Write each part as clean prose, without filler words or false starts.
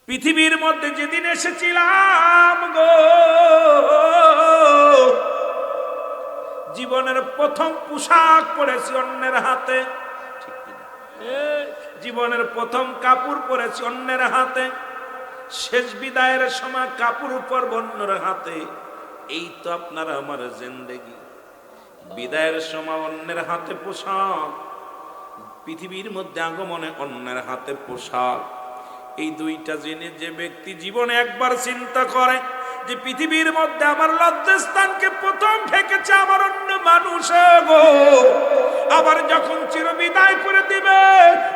পৃথিবীর মধ্যে যেদিন এসেছিলাম গো, জীবনের প্রথম পোশাক পরেছি অন্যের হাতে, জীবনের প্রথম কাপড় পরেছি অন্যের হাতে, শেষ বিদায়ের সময় কাপড় উপর অন্যের হাতে। এই তো আপনার আমার জিন্দেগি। বিদায়ের সময় অন্যের হাতে পোশাক, পৃথিবীর মধ্যে আগমনে অন্যের হাতে পোশাক। এই দুইটা জেনে যে ব্যক্তি জীবনে একবার চিন্তা করে যে পৃথিবীর মধ্যে আমার লজ্জাস্থানকে প্রথম ঠেকেছে আমার অন্য মানুষ গো, আবার যখন চিরবিদায় করে দিবে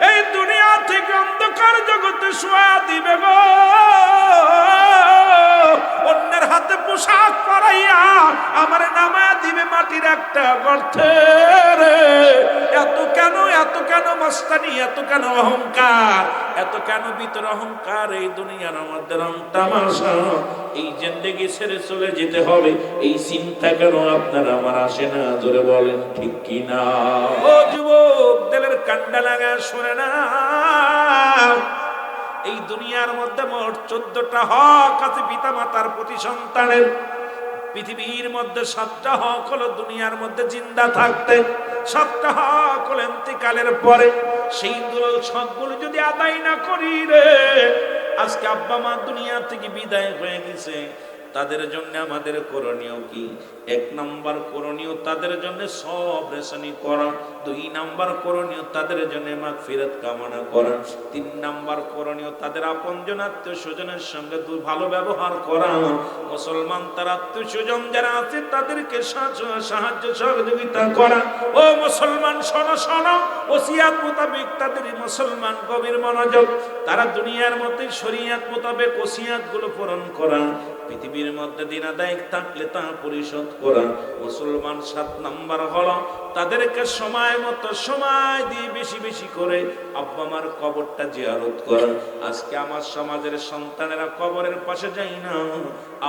এই দুনিয়া থেকে অন্ধকার জগতে শোয়া দিবে গো, অন্যের হাতে পোশাক পরাইয়া আমার নামায়া দিবে মাটির একটা গর্তে। এত কেন, এত কেন মস্তানি, এত কেন অহংকার, এত কেন ভিতর অহংকার? এই দুনিয়ার মধ্যে রং তামাশা, এই জিন্দেগি ছেড়ে চলে যেতে হবে, এই চিন্তা কেন আপনার আমার আসে না? জোরে বলেন ঠিক কিনা? ও যুবক, দিলের কান্ডা লাগা শুনে না, এই দুনিয়ার মধ্যে মোট 14টা হক আছে পিতা মাতার প্রতি সন্তানের। পৃথিবীর মধ্যে 7টা হক হলো দুনিয়ার মধ্যে জিন্দা থাকতে, 7টা হক হলো ইন্তেকালের পরে। সেইগুলো সবগুলো যদি আদায় না করি রে, আজকে আব্বা মা দুনিয়া থেকে বিদায় হয়ে গেছে, তাদের জন্য আমাদের করণীয় কি? 1 নাম্বার করণীয় তাদের জন্য সব রেশনি করা, 2 নাম্বার করণীয় তাদের জন্য মাগফিরাত কামনা করা, 3 নাম্বার করণীয় তাদের আপনজন আত্মীয় স্বজনের সঙ্গে ভালো ব্যবহার করা। মুসলমান তার আত্মীয় স্বজন যারা আছে তাদেরকে সাহায্য সহযোগিতা করা। ও মুসলমান শোনো শোনো, ওসিয়াত মোতাবেক তাদের মুসলমান গভীর মনোযোগ, তারা দুনিয়ার মধ্যে শরীয়ত মোতাবেক ওসিয়াত গুলো পূরণ করা, পৃথিবীর মধ্যে দিন আদায় থাকলে তা পরিশোধ করা। মুসলমান 7 নাম্বার হলো তাদেরকে সময় মতো সময় দিয়ে বেশি বেশি করে আব্বা মার কবরটা জিয়ারত করা। আজকে আমার সমাজের সন্তানেরা কবরের পাশে যাই না,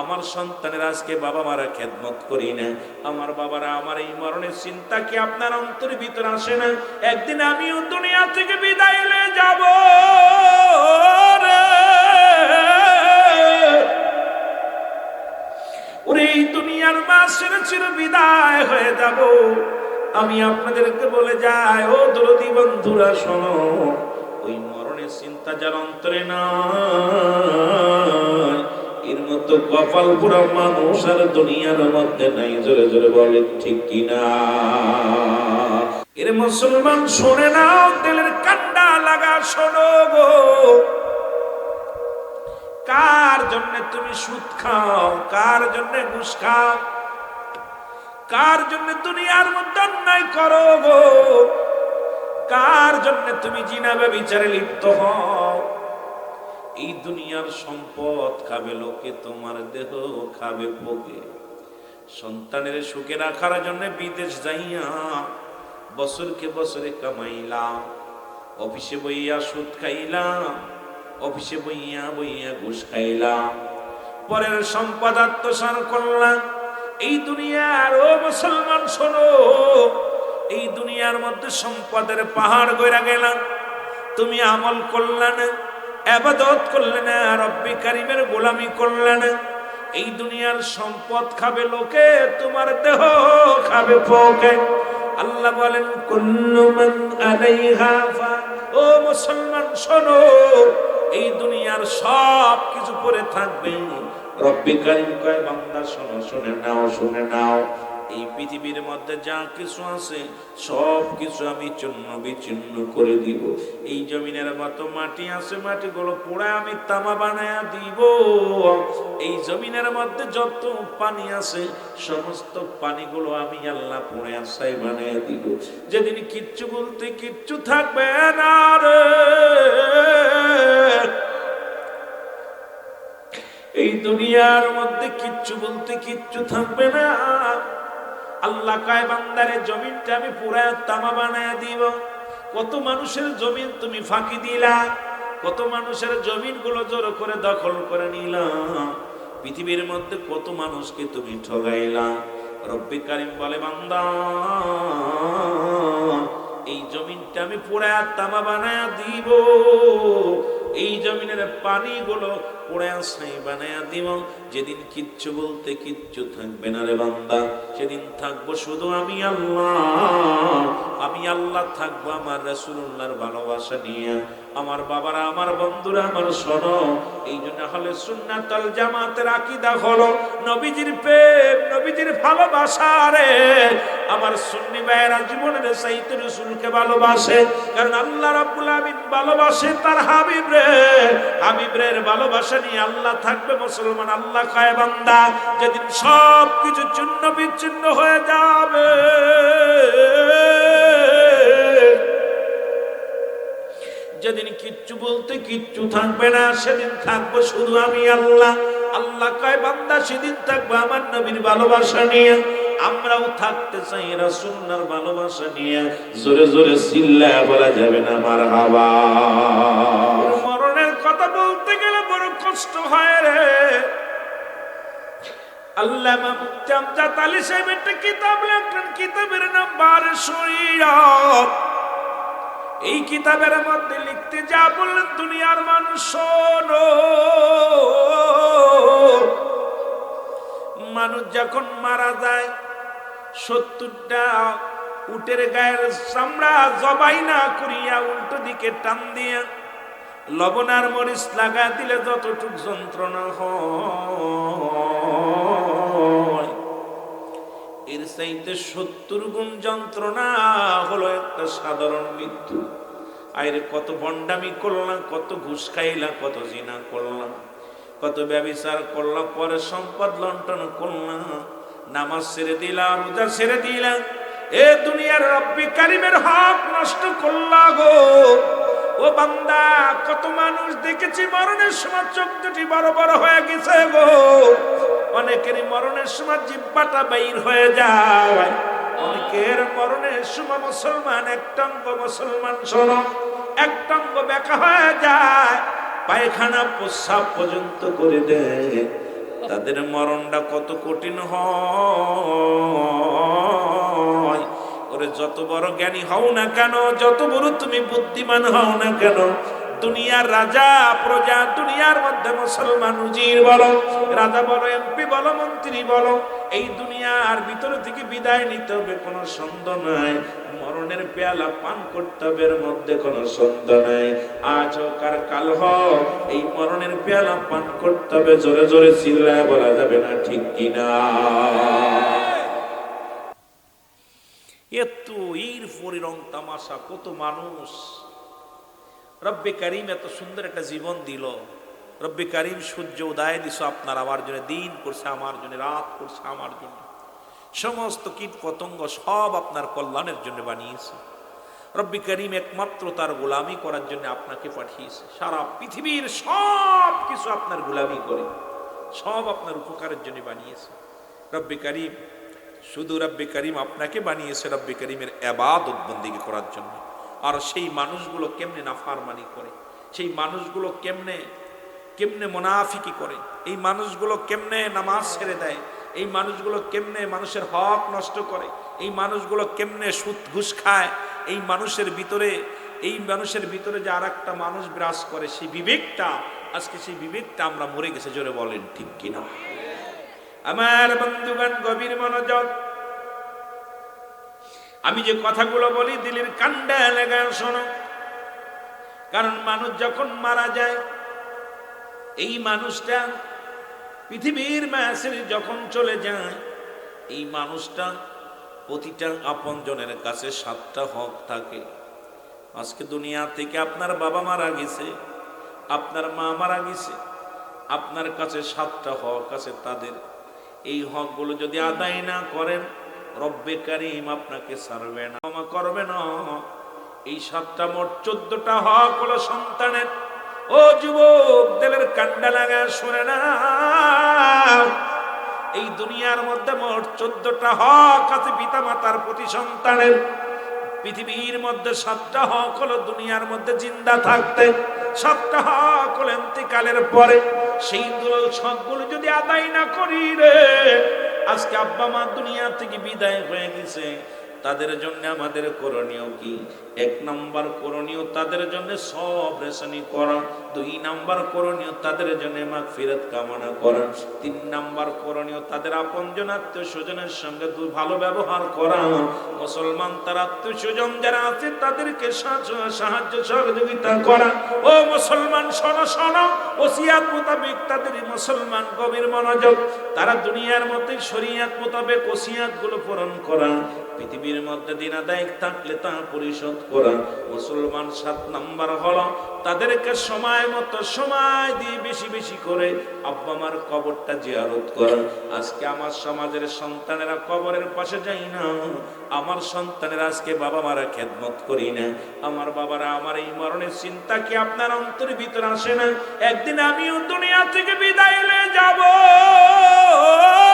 আমার সন্তানেরা আজকে বাবা মারা খেদমত করি না। আমার বাবারা আমার এই মরণের চিন্তা কি আপনার অন্তরের ভিতরে আসে না? একদিন আমিও দুনিয়া থেকে বিদায় হয়ে যাব রে, ওরে এই দুনিয়ার মাসের চির বিদায় হয়ে যাব। আমি আপনাদেরকে বলে যাই, ও দরদি বন্ধুরা শোনো, ওই মরণের চিন্তা যার অন্তরে নাই, এর মতো কপাল পুরা মানুষ আর দুনিয়ার মধ্যে নাই। জোরে জোরে বলে ঠিক কিনা? এর মুসলমান শোনে নাও, দিলের কান্ডা লাগা শোনো গো, কার জন্য তুমি সুদ খাও, কার জন্য ঘুষ খাও, কার জন্য দুনিয়ার মধ্যে অন্যায় করো গো, কার জন্য তুমি জিনা ব্যভিচারে লিপ্ত হও? এই দুনিয়ার সম্পদ খাবে লোকে, তোমার দেহ খাবে পোকে। সন্তানের সুখে রাখার জন্য বিদেশ যাইয়া বছরকে বছরে কামাইলাম, অফিসে বইয়া সুদ খাইলাম, অফিসে বইয়া বইয়া ঘুষ খাইলাম, পরের সম্পদ আত্মসাৎ করলাম। এই দুনিয়ার, ও মুসলমান শোনো, এই দুনিয়ার মধ্যে সম্পদের পাহাড় গড়া গেলাম, তুমি আমল করলে না, ইবাদত করলে না, রব্বি কারীমের গোলামি করলে না। এই দুনিয়ার সম্পদ খাবে লোকে, তোমার দেহ খাবে পোকে। আল্লাহ বলেন কুল্লু মান আলাইহা ফান। ও মুসলমান শোনো, এই দুনিয়ার সব কিছু পরে থাকবে। রব্বি কারীম কয় বান্দা শোনো, শুনে নাও, শুনে নাও, এই পৃথিবীর মধ্যে যা কিছু আছে সব কিছু আমি চূর্ণ বিচূর্ণ করে দিব। এই জমিনের মতো মাটি আছে, মাটিগুলো পোড়া আমি তামা বানায়া দিব। এই জমিনের মধ্যে যত পানি আছে সমস্ত পানিগুলো আমি আল্লাহ পোড়া ছাই বানায়া দিব। যেদিন কিচ্ছু বলতে কিচ্ছু থাকবে না রে, এই দুনিয়ার মধ্যে কিচ্ছু বলতে কিচ্ছু থাকবে না। আল্লাহ কয় বান্দারে জমিনটা আমি পুরা তামা বানায় দিব। কত মানুষের জমিন তুমি ফাঁকি দিলা, কত মানুষের জমিন গুলো জোর করে দখল করে নিলাম, পৃথিবীর মধ্যে কত মানুষকে তুমি ঠগাইলা। রব্বি কারীম বলে বান্দা, এই জমিনটা আমি পুরা তামা বানায় দিব। এই জমিনের পানিগুলো পড়ে ছাই বানায়া দিব। যেদিন কিচ্ছু বলতে কিচ্ছু থাকবে না রে বান্দা, সেদিন থাকবো শুধু আমি আল্লাহ। আমি আল্লাহ থাকবো আমার রাসূলুল্লাহর ভালোবাসা নিয়ে। আমার বাবারা, আমার বন্ধুরা, আমার শোনো, এই জন্য হলে সুন্নাত ওয়াল জামাতের আকীদা হলো নবীজির প্রেম, নবীজির ভালোবাসা। রে আমার সুন্নি ভাইয়েরা জীবনের চাইতে রাসূলকে ভালোবাসে, কারণ আল্লাহ রাব্বুল আমিন ভালোবাসে তার হাবিব রে। হাবিবের ভালোবাসা নিয়ে আল্লাহ থাকবে। মুসলমান আল্লাহ কয় বান্দা, যেদিন সব কিছু চূর্ণ বিচ্ছিন্ন হয়ে যাবে, যেদিন কিচ্ছু বলতে কিচ্ছু থাকবে না, সেদিন থাকবো শুধু আমি আল্লাহ। আল্লাহ কয় বান্দা, সেদিন থাকবো আমার নবীর ভালোবাসা নিয়ে। আমরাও থাকতে চাই রাসূলুল্লাহর ভালোবাসা নিয়ে। জোরে জোরে চিল্লায়া বলা যাবে না মারহাবা। মরণের কথা বলতে গেলে বড় কষ্ট হয় রে। আল্লামা মুফতি আমজাদ আলী সাহেব একটা কিতাব লেখলেন, কিতাবের নাম বারে শরীয়ত। এই কিতাবের মধ্যে লিখতে যা বললেন, দুনিয়ার মানুষ শোনো, মানুষ যখন মারা যায় 70টা উটের গায়ের চামড়া জবাই না করিয়া উল্টো দিকে টান দিয়া লবণ আর মরিচ লাগা দিলে যতটুক যন্ত্রণা হয়, এর চাইতে 70 গুণ যন্ত্রণা হলো একটা সাধারণ মৃত্যু। আইরে কত ভণ্ডামি করলাম, কত ঘুষ খাইলাম, কত জিনা করলাম, কত ব্যভিচার করলাম, পরে সম্পদ লন্ঠন করলাম, নামাজ ছেড়ে দিলাম, রোজা ছেড়ে দিলাম, এ দুনিয়ার রব্বি কারিমের হক নষ্ট করলা গো। ও বান্দা, কত মানুষ দেখেছি মরণের সময় চোখ দুটি বড় বড় হয়ে গেছে গো। অনেকেরই মরণের সময় জিহ্বাটা বাইর হয়ে যায়। অনেকের মরণের সময় মুসলমান একটাঙ্গ, মুসলমান শোনো, একটাঙ্গ বেঁকা হয়ে যায়, পায়খানা প্রস্রাব পর্যন্ত করে দেয়। তাদের মরণটা কত কঠিন হয়। ওরে যত বড় জ্ঞানী হও না কেন, যত বড় তুমি বুদ্ধিমান হও না কেন, দুনিয়ার রাজা প্রজা, দুনিয়ার মধ্যে মুসলমান উজির বলো, রাজা বলো, এমপি বলো, মন্ত্রী বলো, এই দুনিয়ার ভিতর থেকে বিদায় নিতে হবে, কোনো সন্দেহ নাই। মরণের পেয়ালা পান করতে হবে, এর মধ্যে কোনো সন্দেহ নাই। আজ হোক আর কাল হোক, এই মরণের পেয়ালা পান করতে হবে। জোরে জোরে চিল্লায় বলা যাবে না ঠিক কিনা? এত এর পরে রং তামাশা, কত মানুষ। রব্বে কারিম এত সুন্দর একটা জীবন দিল। রব্বে কারিম সূর্য উদয় দিছ আপনার আমার জন্য, দিন করছে আমার জন্য, রাত করছে আমার জন্য, সমস্ত কীট পতঙ্গ সব আপনার কল্যাণের জন্য বানিয়েছে। রব্বে কারিম একমাত্র তার গোলামি করার জন্য আপনাকে পাঠিয়েছে। সারা পৃথিবীর সব কিছু আপনার গোলামি করে, সব আপনার উপকারের জন্য বানিয়েছে। রব্বে কারিম, শুধু রব্বে কারিম আপনাকে বানিয়েছে রব্বে কারিমের ইবাদত বন্দেগী করার জন্য। আর সেই মানুষগুলো কেমনে নাফরমানি করে, সেই মানুষগুলো কেমনে মুনাফিকি করে, এই মানুষগুলো কেমনে নামাজ ছেড়ে দেয়, এই মানুষগুলো কেমনে মানুষের হক নষ্ট করে, এই মানুষগুলো কেমনে সুদ ঘুষ খায়, এই মানুষের ভিতরে যে আর একটা মানুষ বিরাজ করে, সেই বিবেকটা, আজকে সেই বিবেকটা আমরা মরে গেছে। জোরে বলেন ঠিক কিনা? আমার বন্ধুগণ, গভীর মনোযোগ। আমি যে কথাগুলো বলি দিলের কান্ডা লাগা শোনো, কারণ মানুষ যখন মারা যায়, এই মানুষটা পৃথিবীর মাঝে যখন চলে যায়, এই মানুষটা প্রতিটা আপনজনের কাছে 7টা হক থাকে। আজকে দুনিয়া থেকে আপনার বাবা মারা গেছে, আপনার মা মারা গেছে, আপনার কাছে 7টা হক আছে তাদের। এই হকগুলো যদি আদায় না করেন, রব্বে কারিম আপনাকে ছাড়বে না, ক্ষমা করবে না। এই 7টা মোট 14টা হক হলো সন্তানের। ও যুবক, দিলের কান্ডা লাগা শুনে না, এই দুনিয়ার মধ্যে মোট 14টা হক আছে পিতা মাতার প্রতি সন্তানের। পৃথিবীর মধ্যে 7টা হক হলো দুনিয়ার মধ্যে জিন্দা থাকতে, 7টা হক হলো ইন্তিকালের পরে। সেইগুলো সবগুলো যদি আদায় না করি রে, আজকে আব্বা মা দুনিয়া থেকে বিদায় হয়ে গেছে, তাদের জন্য আমাদের করণীয় কি? 1 নম্বর করণীয় তাদের জন্য সব রেশনি করা, 2 নম্বর করণীয় তাদের জন্য মাগফিরাত কামনা করা, 3 নম্বর করণীয় তাদের আপনজন আত্মীয় স্বজনের সঙ্গে ভালো ব্যবহার করা। মুসলমান তার আত্মীয় স্বজন যারা আছে তাদেরকে সাহায্য সহযোগিতা করা। ও মুসলমান শোনো শোনো, ওসিয়াত মোতাবেক তাদের মুসলমান গভীর মনোযোগ, তারা দুনিয়ার মধ্যে শরীয়ত মোতাবেক ওসিয়াত গুলো পূরণ করা, পৃথিবীর মধ্যে দিন আদায় থাকলে তা পরিশোধ করা। মুসলমান 7 নম্বর হলো তাদেরকে সময় মতো সময় দিয়ে বেশি বেশি করে আব্বা মার কবরটা জিয়ারত করা। আজকে আমার সমাজের সন্তানেরা কবরের পাশে যায় না, আমার সন্তানেরা আজকে বাবা মারা খেদমত করি না। আমার বাবারা আমার এই মরণের চিন্তা কি আপনার অন্তরের ভিতরে আসে না? একদিন আমিও দুনিয়া থেকে বিদায় হয়ে যাব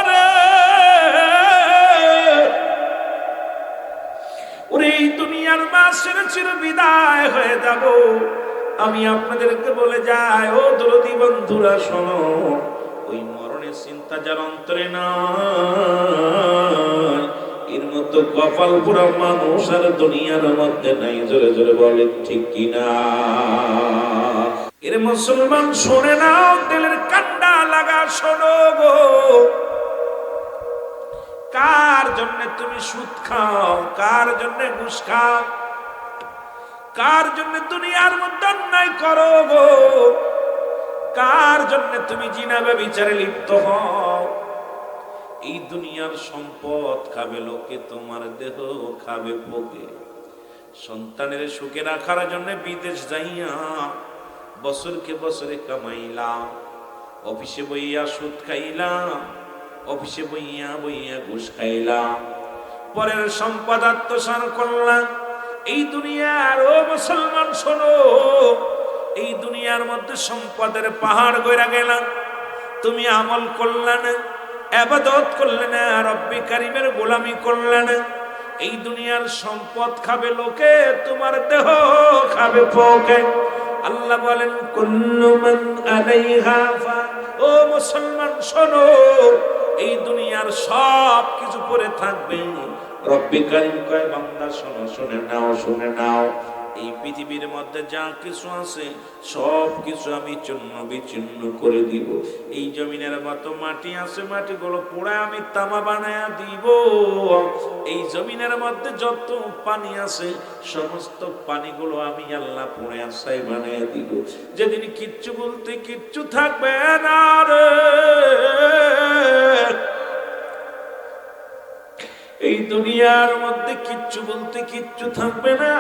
রে। ওরে এই দুনিয়ার মাঝে চির বিদায় হয়ে যাব। আমি আপনাদেরকে বলে যাই, ও দরদি বন্ধুরা শোনো, ওই মরণের চিন্তা যার অন্তরে নাই, এর মতো কপাল পুরা মানুষ আর দুনিয়ার মধ্যে নাই। জোরে জোরে বলেন ঠিক কিনা? এর মুসলমান শোনে নাও, দিলের কান্ডা লাগা শোনো গো। কার জন্য তুমি সুদ খাও? কার জন্য ঘুষ খাও? কার জন্য দুনিয়ার মধ্যে অন্যায় করো গো? কার জন্য তুমি জিনা ব্যভিচারে লিপ্ত হও? এই দুনিয়ার সম্পদ খাবে লোকে, তোমার দেহ খাবে পোকে। সন্তানের সুখে রাখার জন্য বিদেশ যাইয়া বছরকে বছরে কামাইলাম, অফিসে বইয়া সুদ খাইলাম, অফিসে বইয়া বইয়া ঘুষ খাইলাম, পরের সম্পদ আত্মসাৎ করলাম। এই দুনিয়ার, ও মুসলমান শোনো, এই দুনিয়ার মধ্যে সম্পদের পাহাড় গড়া গেলাম। তুমি আমল করলে না, ইবাদত করলে না, রব্বি কারীমের গোলামি করলে না। এই দুনিয়ার সম্পদ খাবে লোকে, তোমার দেহ খাবে পোকে। আল্লাহ বলেন কুল্লু মান আলাইহা ফান। ও মুসলমান শোনো, এই দুনিয়ার সব কিছু পড়ে থাকবে। রব্বি কারীম কয় বান্দা শোনো, শুনে নাও, শুনে নাও, এই পৃথিবীর মধ্যে যা কিছু আছে সব কিছু আমি চূর্ণ বিচূর্ণ করে দিব। এই জমিনের মতো মাটি আছে, মাটিগুলো পোড়া আমি তামা বানায়া দিব। এই জমিনের মধ্যে যত পানি আছে সমস্ত পানিগুলো আমি আল্লাহ পোড়া ছাই বানায়া দিব। যেদিন কিচ্ছু বলতে কিচ্ছু থাকবে না রে, এই দুনিয়ার মধ্যে কিচ্ছু বলতে কিচ্ছু থাকবে না।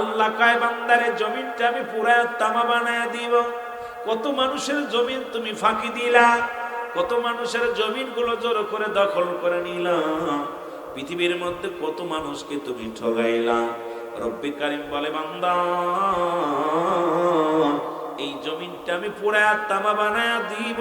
আল্লাহ কয় বান্দারে জমিনটা আমি পুরা তামা বানায় দিব। কত মানুষের জমিন তুমি ফাঁকি দিলা, কত মানুষের জমিন গুলো জোর করে দখল করে নিলা, পৃথিবীর মধ্যে কত মানুষকে তুমি ঠগাইলা। রব্বি কারীম বলে বান্দা, এই জমিনটা আমি পুরা তামা বানায় দিব।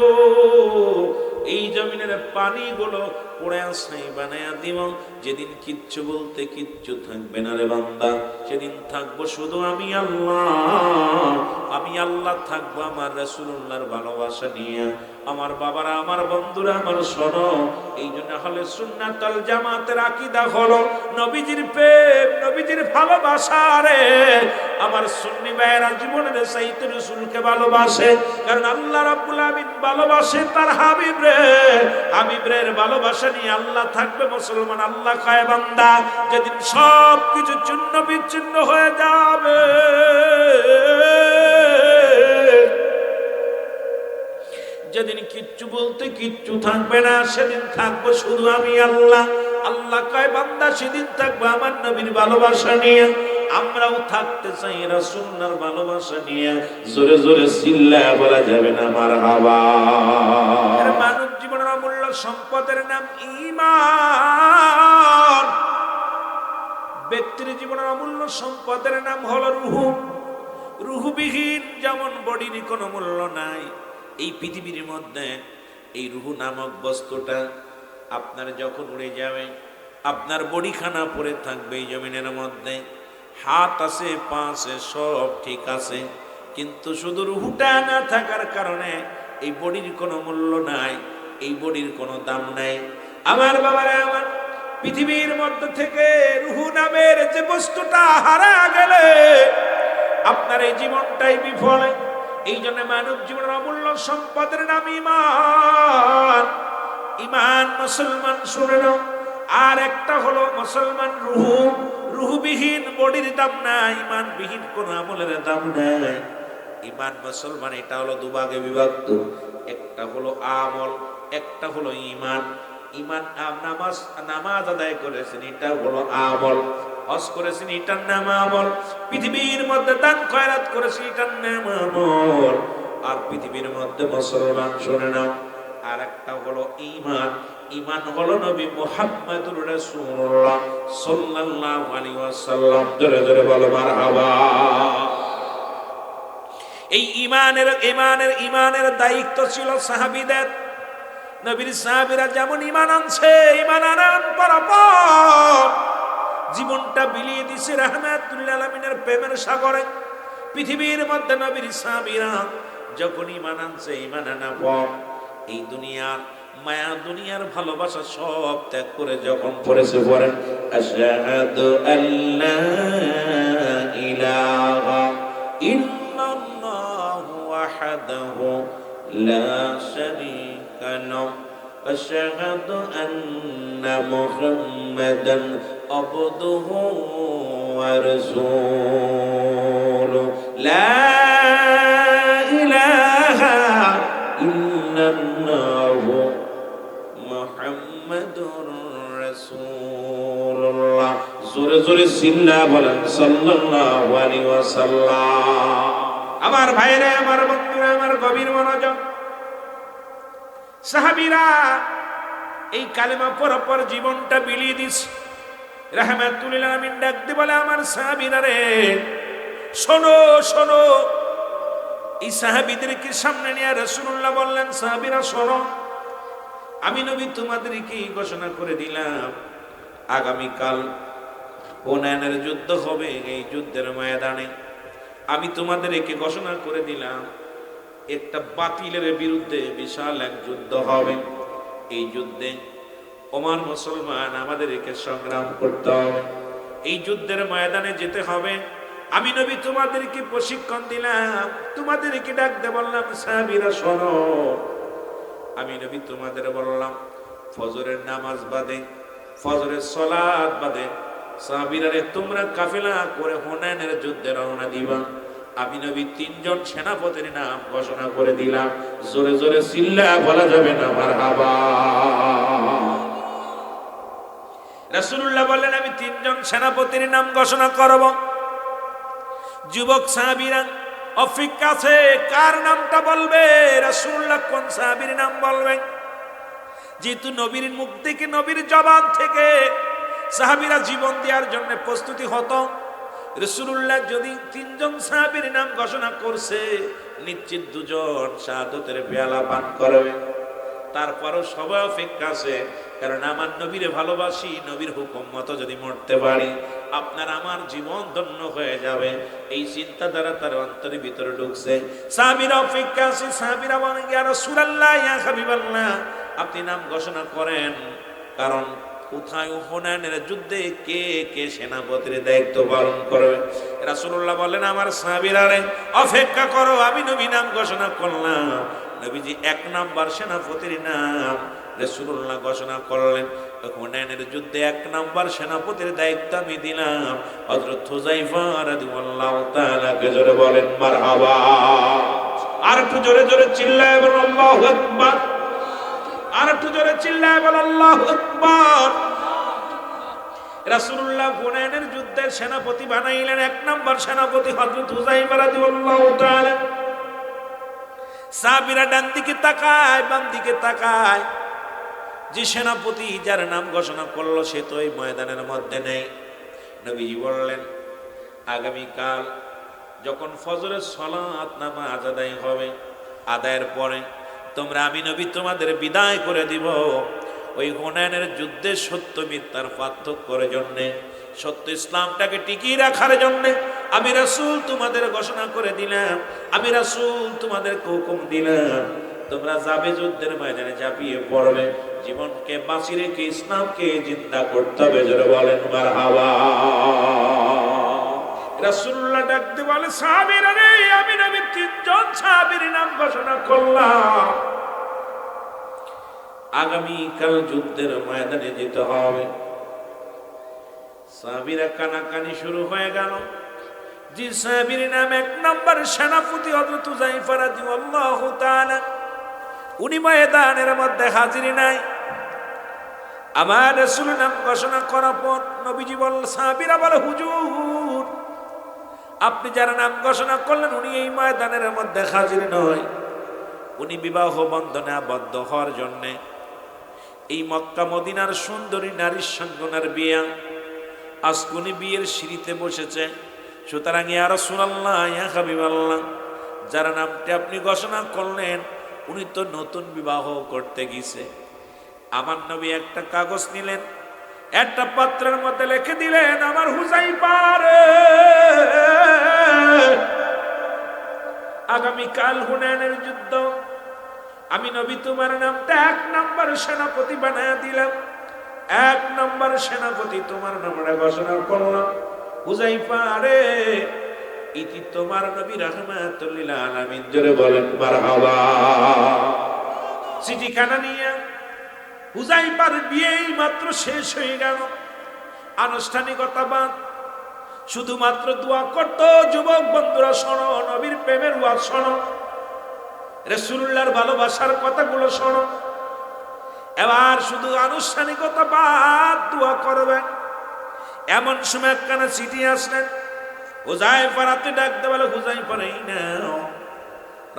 এই জমিনের পানিগুলো পোড়া ছাই বানায়া দিব। যেদিন কিচ্ছু বলতে কিচ্ছু থাকবে না রে বান্দা, সেদিন থাকবো শুধু আমি আল্লাহ। আমি আল্লাহ থাকবো আমার রাসূলুল্লাহর ভালোবাসা নিয়ে। আমার বাবারা, আমার বন্ধুরা, আমার শোনো, এই জন্য হলে সুন্নাত ওয়াল জামাতের আকীদা হলো নবীজির প্রেম, নবীজির ভালোবাসা রে। আমার সুন্নি ভাইয়েরা জীবনের চাইতে রাসূলকে ভালোবাসে, কারণ আল্লাহ রাব্বুল আলামিন ভালোবাসে তার হাবিব রে। হাবিবের ভালোবাসা নিয়ে আল্লাহ থাকবে। মুসলমান আল্লাহ কয় বান্দা, যেদিন সব কিছু চূর্ণ বিচ্ছিন্ন হয়ে যাবে, যেদিন কিচ্ছু বলতে কিচ্ছু থাকবে না, সেদিন থাকবো শুধু আমি আল্লাহ। আল্লাহ কয় বান্দা, সেদিন থাকবো আমার নবীর ভালোবাসা নিয়ে। আমরাও থাকতে চাই রাসূলুল্লাহর ভালোবাসা নিয়ে। জোরে জোরে চিল্লায়া বলা যাবে না মারহাবা। মানব জীবনের অমূল্য সম্পদের নাম ঈমান। ব্যক্তির জীবনের অমূল্য সম্পদের নাম হলো রূহ। রূহবিহীন যেমন বডির কোনো মূল্য নাই, এই পৃথিবীর মধ্যে এই রূহ নামক বস্তুটা আপনার যখন উড়ে যাবে, আপনার বডিখানা পড়ে থাকবে এই জমিনের মধ্যে। হাত আছে, পা আছে, সব ঠিক আছে, কিন্তু শুধু রূহটা না থাকার কারণে এই বডির কোনো মূল্য নাই, এই বডির কোনো দাম নাই। আমার বাবারা, আমার পৃথিবীর মধ্যে থেকে রুহু নামের যে বস্তুটা হারা গেলে আপনার এই জীবনটাই বিফল। এই জন্য মানব জীবনের অমূল্য সম্পদের নাম ঈমান। ঈমান মুসলমান শুনে নাও। আর একটা হলো মুসলমান রুহু। রুহুবিহীন বডির দাম নাই, ঈমানবিহীন কোন আমলের দাম নাই। ঈমান মুসলমান এটা হলো দুভাগে বিভক্ত, একটা হলো আমল, একটা হলো ঈমান। ঈমান নামাজ আদায় করেছেন, এটা হলো আমল। হজ করেছেন, এটার নাম আমল। পৃথিবীর মধ্যে দান খয়রাত করেছেন, এটার নাম আমল। আর পৃথিবীর মধ্যে মুসলমান শুনে নাও, আর একটা হলো ঈমান। ঈমান হলো নবী মুহাম্মদুর রাসূলুল্লাহ সাল্লাল্লাহু আলাইহি ওয়াসাল্লাম। জোরে জোরে বলো মারহাবা। এই ঈমানের দায়িত্ব ছিল সাহাবীদের। নবীর সাহাবীরা যেমন ঈমান আনছে, ঈমান আনার পর জীবনটা বিলিয়ে দিছে রাহমাতুল আলামিনের প্রেমের সাগরে। পৃথিবীর মধ্যে নবীর সাহাবীরা যখন ঈমান আনছে, ঈমান আনার পর এই দুনিয়ার মায়া, দুনিয়ার ভালোবাসা সব ত্যাগ করে যখন পড়েছে পড়েন আশহাদু আল্লা ইলাহা ইল্লাল্লাহু ওয়াহদাহু লা শারীকা লাহু আশহাদু আন্না মুহাম্মাদান আবদুহু ওয়া রাসূলুহু লা ইলাহা ইল্লাল্লাহু মুহাম্মাদুর রাসূলুল্লাহ। জোরে জোরে সিল্লা বলেন সাল্লাল্লাহু আলাইহি ওয়াসাল্লাম। আমার ভাইরা, আমার বন্ধুরা, আমার গভীর মনোযোগ। সাহাবীরা এই কালেমা পড়ার পর জীবনটা বিলিয়ে দিছে। রাহমাতুল আলামিন ডাক দিয়ে বলে, আমার সাহাবীরা রে, শোনো শোনো। এই সাহাবীদেরকে সামনে নিয়ে রাসূলুল্লাহ বললেন, সাহাবীরা শোনো, আমি নবী তোমাদেরকে ঘোষণা করে দিলাম, আগামীকাল হুনাইনের যুদ্ধ হবে। এই যুদ্ধের ময়দানে আমি তোমাদেরকে ঘোষণা করে দিলাম, একটা বাতিলের বিরুদ্ধে বিশাল এক যুদ্ধ হবে। এই যুদ্ধে ওমান মুসলমান আমাদেরকে সংগ্রাম করতে হবে। এই যুদ্ধের ময়দানে যেতে হবে। আমি নবী তোমাদেরকে প্রশিক্ষণ দিলাম, তোমাদেরকে ডাকতে বললাম, সাহাবীরা শোনো, আমি নবী তোমাদের বললাম, ফজরের নামাজ বাদে, ফজরের সালাত বাদে সাহাবীরা রে, তোমরা কাফেলা করে হুনাইনের যুদ্ধে রওনা দিবা। আমি নবী তিনজন সেনাপতির নাম ঘোষণা করে দিলাম। জোরে জোরে চিল্লা বলা যাবে না মারহাবা। রাসূলুল্লাহ বললেন, আমি তিনজন সেনাপতির নাম ঘোষণা করব। যুবক সাহাবীরা অপেক্ষা আছে, কার নামটা বলবে? রাসূলুল্লাহ কোন সাহাবীর নাম বলবেন? যেহেতু নবীর মুখ থেকে, নবীর জবান থেকে সাহাবীরা জীবন দেওয়ার জন্য প্রস্তুতি হতো, রাসূলুল্লাহ যদি তিনজন সাহাবীর নাম ঘোষণা করছে, নিশ্চিত দুজন শাহাদাতের পেয়ালা পান করবে। তারপরও সবাই অপেক্ষা আছে, কারণ আমার নবীরে ভালোবাসি, নবীর হুকুম মতো যদি মরতে পারি, আপনার আমার জীবন ধন্য হয়ে যাবে। এই চিন্তাধারা তার অন্তরের ভিতরে ঢুকছে। সাহাবীরা অপেক্ষা আছে। সাহাবীরা বলেন, ইয়া রাসূলুল্লাহ, ইয়া হাবিবাল্লাহ, আপনি নাম ঘোষণা করেন, কারণ কোথায় হুনাইনের যুদ্ধে কে কে সেনাপতির দায়িত্ব পালন করবে। রাসূলুল্লাহ বলেন, আমার সাহাবীরা রে, অপেক্ষা করো, আমি নবী নাম ঘোষণা করলাম। নবীজি এক নাম্বার সেনাপতির নাম রাসূলুল্লাহ ঘোষণা করলেন। হুনাইনের যুদ্ধে এক নাম্বার সেনাপতির দায়িত্ব আমি দিলাম হযরত হুযায়ফা রাদিয়াল্লাহু তাআলা। কে জোরে বলেন মারহাবা। আর একটু জোরে জোরে চিল্লায় বলেন আল্লাহু আকবার। আর একটু জোরে চিল্লায় বলেন আল্লাহু আকবার। রাসূলুল্লাহ হুনাইনের যুদ্ধের সেনাপতি বানাইলেন এক নাম্বার সেনাপতি হযরত হুযায়ফা রাদিয়াল্লাহু তাআলা। সাহাবীরা ডান দিকে তাকায়, বাম দিকে তাকায়, যে সেনাপতি যার নাম ঘোষণা করলো সে তো এই ময়দানের মধ্যে নেই। নবীজি বললেন, আগামীকাল যখন ফজরের সালাত নামাজ আদায় হবে, আদায়ের পরে তোমরা, আমি নবী তোমাদের বিদায় করে দিব। ওই হুনাইনের যুদ্ধে সত্য মিথ্যার পার্থক্যের জন্যে, সত্য ইসলামটাকে টিকিয়ে রাখার জন্যে আমি রাসূল তোমাদের ঘোষণা করে দিলাম, আমি রাসূল তোমাদেরকে হুকুম দিলাম, তোমরা যাবে যুদ্ধের ময়দানে ঝাঁপিয়ে পড়বে। জীবনকে বাঁচি রেখে ইসলামকে জিন্দা করতে হবে। জোরে বলেন মারহাবা। রাসূলুল্লাহ ডাকতে বলে, সাহাবীরা রে, আমি নবী তিনজন সাহাবীর নাম ঘোষণা করলাম, আগামীকাল যুদ্ধের ময়দানে যেতে হবে। সাহাবীরা কানাকানি শুরু হয়ে গেল। যে সাহাবীর নাম 1 নম্বর সেনাপতি হযরত হুযায়ফা রাদিয়াল্লাহু তাআলা, উনি ময়দানের মধ্যে হাজির নাই। আমার রাসূল নাম ঘোষণা করার পর নবীজি বললেন, সাহাবীরা বলে, হুজুর আপনি যার নাম ঘোষণা করলেন উনি এই ময়দানের মধ্যে হাজির নয়। উনি বিবাহ বন্ধনে আবদ্ধ হওয়ার জন্য এই মক্কা মদিনার সুন্দরী নারীর সঙ্গে ওনার বিয়ে, আজকে উনি বিয়ের সিঁড়িতে বসেছে। সুতরাং ইয়া রাসূলুল্লাহ, ইয়া হাবিবাল্লাহ, যার নামটি আপনি ঘোষণা করলেন উনি তো নতুন বিবাহ করতে গেছে। আমার নবী একটা কাগজ নিলেন, একটা পাত্রের মধ্যে লিখে দিলেন, আমার হুযায়ফা রে, আগামীকাল হুনাইনের যুদ্ধ, আমি নবী তোমার নামটা 1 নম্বর সেনাপতি বানায়া দিলাম। 1 নম্বর সেনাপতি তোমার নামটা ঘোষণা করলাম। হুযায়ফা রে, ইতি তোমার নবী রাহমাতুল লিল আলামিন। জোরে বলেন মারহাবা। চিঠিখানা নিয়ে হুযায়ফার বিয়ে মাত্র শেষ হয়ে গেল। আনুষ্ঠানিকতা বাদ, শুধুমাত্র দোয়া করতো, যুবক বন্ধুরা শোনো, নবীর প্রেমের ওয়াজ শোনো, রাসূলুল্লাহর ভালোবাসার কথাগুলো শোনো। এবার শুধু আনুষ্ঠানিকতা বাদ, দোয়া করবেন। এমন সময় একখানা চিঠি আসলেন। হুযায়ফা রাতে ডাকতে বলে, হুযায়ফা এই নাও,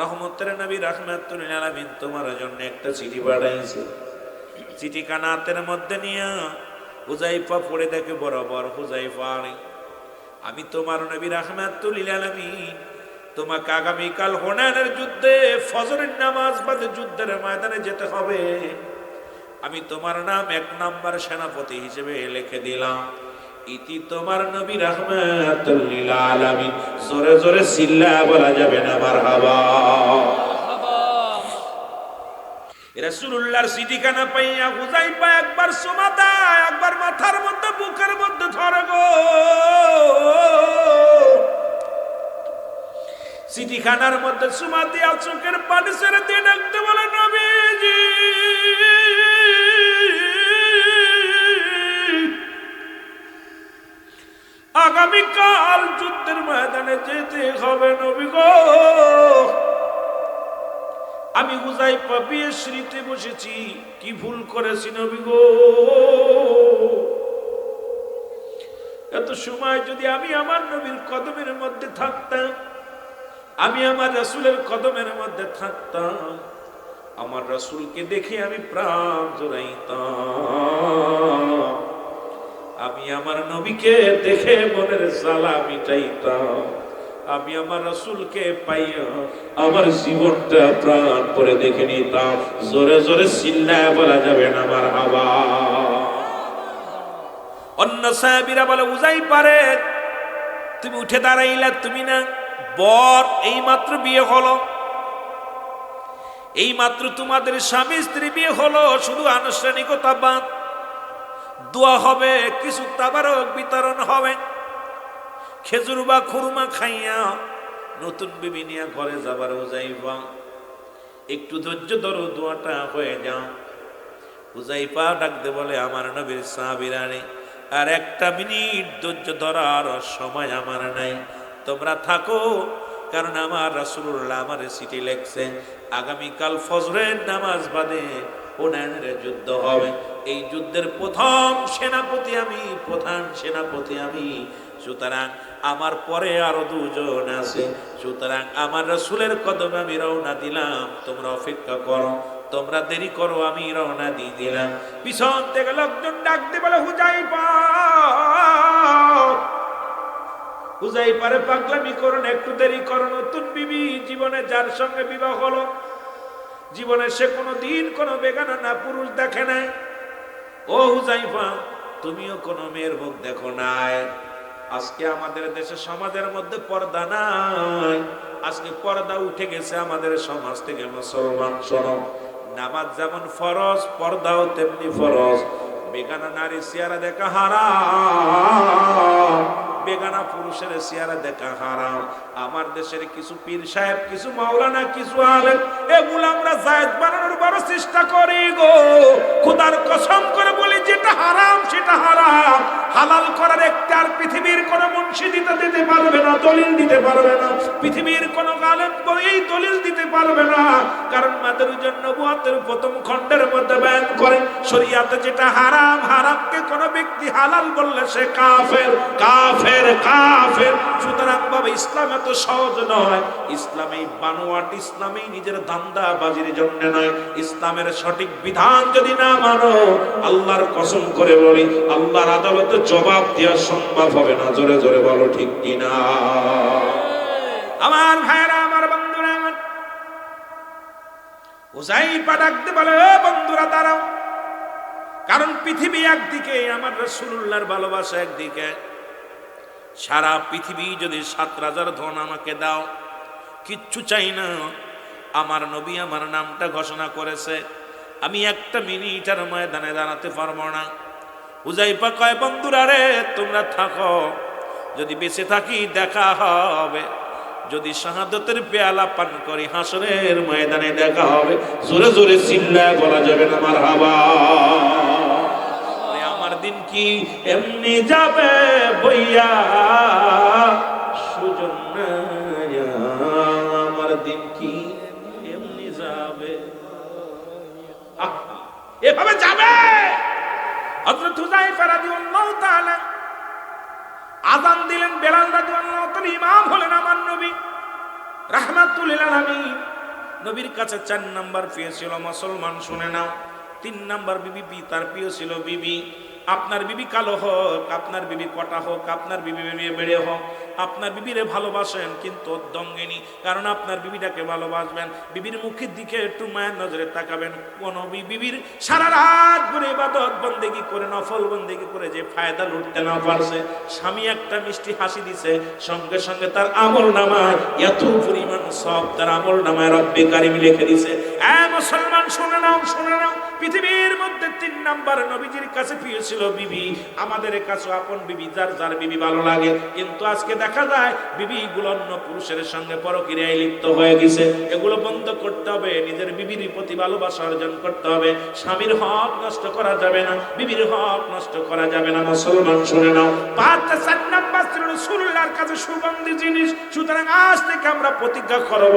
রহমতের নবী রাহমাতুল লিল আলামিন তোমার জন্য একটা চিঠি পাঠাইছে। চিঠিখানা হাতের মধ্যে নিয়ে হুযায়ফা পড়ে দেখে, বরাবর হুযায়ফা, আমি তোমার নবী রাহমাতুল লিল আলামিন তোমাকে আগামীকাল হুনাইনের যুদ্ধে ফজরের নামাজ বাদে যুদ্ধের ময়দানে যেতে হবে। আমি তোমার নাম 1 নম্বর সেনাপতি হিসেবে লিখে দিলাম। ইতি তোমার নবী রাহমাতুল লিল আলামিন। জোরে জোরে চিল্লায়া বলা যাবে না মারহাবা। রাসূলুল্লাহর চিঠিখানা পাইয়া হুযায়ফা একবার চুমা দেয়, একবার মাথার মধ্যে বুকের মধ্যে ধরে গো। চিঠিখানার মধ্যে চুমা দিয়া চোখের পানি ছেড়ে দিয়ে ডাকতে বলে, নবীজি আগামীকাল যুদ্ধের ময়দানে যেতে হবে নবী গো। আমি হুযায়ফা বিয়ের সিঁড়িতে বসেছি, কি ভুল করেছি নবী গো। এত সময় যদি আমি আমার নবীর কদমের মধ্যে থাকতাম, আমি আমার রাসূলের কদমের মধ্যে থাকতাম, আমার রাসূলকে দেখে আমি প্রাণ জোড়াইতাম, আমি আমার নবীকে দেখে মনের জ্বালা মিটাইতাম, আমি আমার রাসূলকে পাইয়া আমার জীবনটা প্রাণ করে দেখে নিতাম। জোরে জোরে চিল্লায়া বলা যাবে না মারহাবা। অন্য সাহাবীরা বলে, হুযায়ফা রে, তুমি উঠে দাঁড়াইলা, তুমি না বর, এই মাত্র বিয়ে হলো, এই মাত্র তোমাদের স্বামী স্ত্রী বিয়ে হলো, শুধু আনুষ্ঠানিকতা বাদ, দোয়া হবে, কিছু তাবারক বিতরণ হবে, খেজুর বা খুরমা খাইয়া নতুন বিবি নিয়ে ঘরে যাবার। হুযায়ফা একটু ধৈর্য ধরো, দোয়াটা হয়ে যাও। হুযায়ফা ডাকতে বলে, আমার নবীর সাহাবীরা রে, আর 1টা মিনিট ধৈর্য ধরার সময় আমার নাই, তোমরা থাকো, কারণ আমার রাসূলুল্লাহ আমার চিঠি লিখছে, আগামীকাল ফজরের নামাজ বাদে হুনাইনের যুদ্ধ হবে। এই যুদ্ধের প্রথম সেনাপতি আমি, প্রধান সেনাপতি আমি। সুতরাং আমার পরে আরো 2 জন আছে। সুতরাং আমার রাসূলের কদমে আমি রওনা দিলাম, তোমরা অপেক্ষা করো, তোমরা দেরি করো, আমি রওনা দিয়ে দিলাম। পিছন থেকে লোকজন ডাকতে বলে, হুযায়ফা, হুযায়ফারে পাগলামি করুন, একটু দেরি করো, নতুন বিবি, জীবনে যার সঙ্গে বিবাহ হলো, জীবনে সে কোনো দিন কোনো বেগানা না পুরুষ দেখে নাই। ও হুযায়ফা, তুমিও কোনো মেয়ের মুখ দেখো নাই। আজকে আমাদের দেশে সমাজের মধ্যে পর্দা নাই, আজকে পর্দা উঠে গেছে আমাদের সমাজ থেকে। মুসলমান শোনো, নামাজ যেমন ফরজ, পর্দাও তেমনি ফরজ। বেগানা নারী চেহারা দেখা হারাম, বেগানা পুরুষের চেহারা দেখা হারাম। আমার দেশের কিছু পীর সাহেব, কিছু মাওলানা, কিছু আলেম এগুলো আমরা জায়েজ বানানোর বড় চেষ্টা করি গো। খোদার কসম করে বলি, যেটা হারাম সেটা হারাম। হালাল করার একটা আর পৃথিবীর কোন মুন্সি দিতে পারবে না, দলিল দিতে পারবে না। পৃথিবীর কোন আলেম এই দলিল দিতে পারবে না। কারণ মাদরুজান নবুওয়াতের প্রথম খণ্ডের মধ্যে বয়ান করে, শরীয়তে যেটা হারাম, হারামকে কোন ব্যক্তি হালাল বললে সে কাফের, কাফের, কাফের। সুতরাং বাবা, ইসলাম এত সহজ নয়। ইসলামী বানোয়াট, ইসলামী নিজের ধান্দাবাজির জন্য নয়। ইসলামের সঠিক বিধান যদি না মানো, আল্লাহর কসম করে বলি, আল্লাহর আদালতে জবাব দেওয়া সম্ভব হবে না। জোরে জোরে বলো ঠিক কিনা? আমার ভাইরা, আমার বন্ধুরা, আমার হুযায়ফা ডাকতে বলে, বন্ধুরা দাঁড়াও। কারণ পৃথিবী একদিকে, আমার রাসূলুল্লাহর ভালোবাসা একদিকে। সারা পৃথিবী যদি 7 রাজার ধন আমাকে দাও, কিচ্ছু চাই না। আমার নবী আমার নামটা ঘোষণা করেছে, আমি একটা মিনিটের ময়দানে দাঁড়াতে পারবো না। হুযায়ফা কয়, বন্ধুরা রে, তোমরা থাকো, যদি বেঁচে থাকি দেখা হবে, যদি শাহাদাতের পেয়ালা পান করি হাসরের ময়দানে দেখা হবে। জোরে জোরে চিল্লায় বলা যাবে না মারহাবা? আমার দিন কি এমনি যাবে বইয়া, সুজন আমার দিন কি এমনি যাবে, এভাবে যাবে। হযরত হুযায়ফা রাদিয়াল্লাহু তাআলা আযান দিলেন, বেলাল রাদিয়াল্লাহু তাআলা ইমাম হলেন। আমার নবী রাহমাতুল লিল আলামিন, নবীর কাছে 4 নাম্বার প্রিয় ছিল মুসলমান, শুনে নাও। 3 নাম্বার বিবি, তার প্রিয় ছিল বিবি। আপনার বিবি কালো হোক, আপনার বিবি কটা হোক, আপনার বিবি বেড়ে হোক, আপনার বিবিরে ভালোবাসেন কিন্তু অর্ধঙ্গিনী। কারণ আপনার বিবিটাকে ভালোবাসবেন, বিবির মুখের দিকে একটু মায়ের নজরে তাকাবেন। কোন বিবির সারা রাত ধরে ইবাদত বন্দেগী করে, নফল বন্দেগী করে যে ফায়দা লুটতে না পারছে, স্বামী একটা মিষ্টি হাসি দিছে, সঙ্গে সঙ্গে তার আমল নামায় এত পরিমাণ সব তার আমল নামায় রব্বে কারিম লিখে দিছে। মুসলমান শুনে নাও, শুনে নাও। পৃথিবীর মধ্যে 3 নাম্বার নবীজির কাছে প্রিয় ছিল বিবি, আমাদের কাছে আপন বিবি, যার যার বিবি ভালো লাগে। কিন্তু আজকে দেখা যায় বিবিগুলো অন্য পুরুষের সঙ্গে পরকীয়ায় লিপ্ত হয়ে গেছে। এগুলো বন্ধ করতে হবে, নিজের বিবির প্রতি ভালোবাসা অর্জন করতে হবে। স্বামীর হক নষ্ট করা যাবে না, বিবির হক নষ্ট করা যাবে না। মুসলমান শুনে নাও, 4 নাম্বার ছিল রাসূলুল্লাহর কাছে সুগন্ধি জিনিস। সুতরাং আজ থেকে আমরা প্রতিজ্ঞা করব,